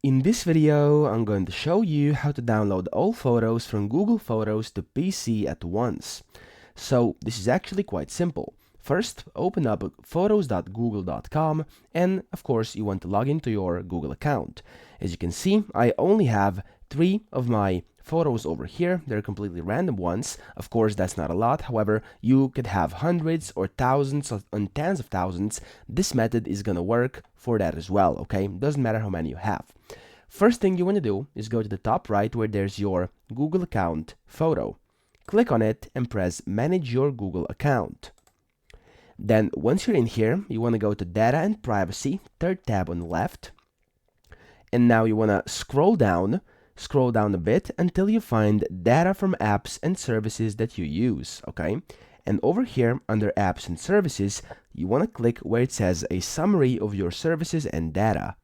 In this video, I'm going to show you how to download all photos from Google Photos to PC at once. So this is actually quite simple. First, open up photos.google.com and of course you want to log into your Google account. As you can see, I only have 3 of my photos over here. They're completely random ones. Of course, that's not a lot. However, you could have hundreds or thousands and tens of thousands. This method is gonna work for that as well, okay? Doesn't matter how many you have. First thing you want to do is go to the top right where there's your Google account photo. Click on it and press Manage Your Google Account. Then once you're in here, you want to go to Data and Privacy, third tab on the left. And now you want to scroll down a bit until you find Data from Apps and Services that you use, okay? And over here under Apps and Services, you want to click where it says a summary of your services and data.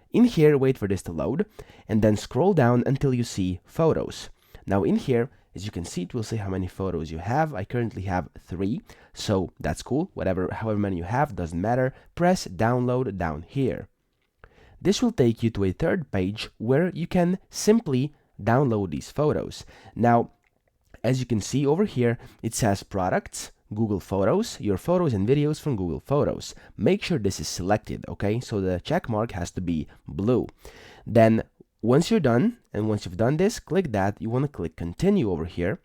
In here, wait for this to load, and then scroll down until you see Photos. Now in here, as you can see, it will say how many photos you have. I currently have 3, so that's cool. However many you have, doesn't matter. Press Download down here. This will take you to a third page where you can simply download these photos. Now, as you can see over here, it says Products, Google Photos, your photos and videos from Google Photos. Make sure this is selected, okay? So the check mark has to be blue. Then once you're done, and once you've done this, click that. You want to click Continue over here,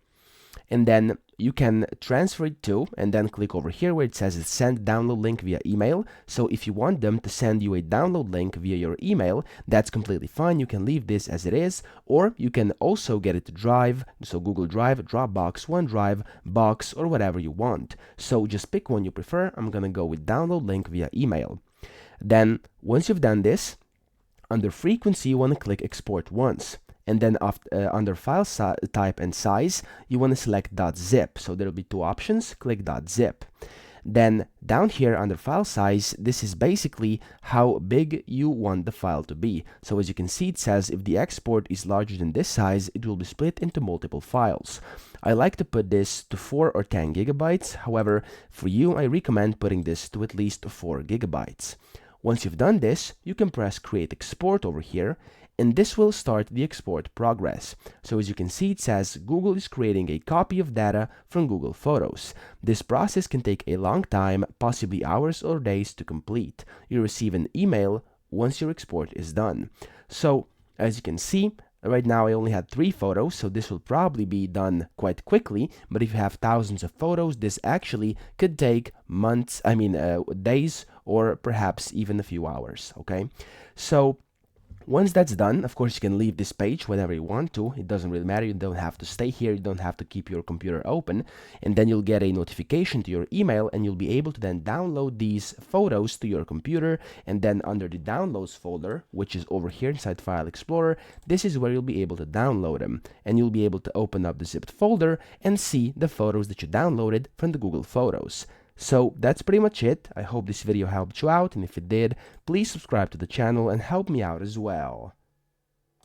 and then you can transfer it to, and then click over here where it says Send Download Link via email. So if you want them to send you a download link via your email, that's completely fine. You can leave this as it is, or you can also get it to Drive, so Google Drive, Dropbox, OneDrive, Box, or whatever you want. So just pick one you prefer. I'm gonna go with download link via email. Then once you've done this, under frequency, you want to click Export Once. And then under file type and size, you want to select .zip. So there will be 2 options. Click .zip. Then down here under file size, this is basically how big you want the file to be. So as you can see, it says if the export is larger than this size, it will be split into multiple files. I like to put this to 4 or 10 gigabytes. However, for you, I recommend putting this to at least 4 gigabytes. Once you've done this, you can press Create Export over here, and this will start the export progress. So as you can see, it says Google is creating a copy of data from Google Photos. This process can take a long time, possibly hours or days to complete. You receive an email once your export is done. So as you can see, right now I only had 3 photos, so this will probably be done quite quickly, but if you have thousands of photos, this actually could take days or perhaps even a few hours, okay? So once that's done, of course, you can leave this page whenever you want to. It doesn't really matter. You don't have to stay here. You don't have to keep your computer open. And then you'll get a notification to your email, and you'll be able to then download these photos to your computer. And then under the Downloads folder, which is over here inside File Explorer, this is where you'll be able to download them. And you'll be able to open up the zipped folder and see the photos that you downloaded from the Google Photos. So that's pretty much it. I hope this video helped you out, and if it did, please subscribe to the channel and help me out as well.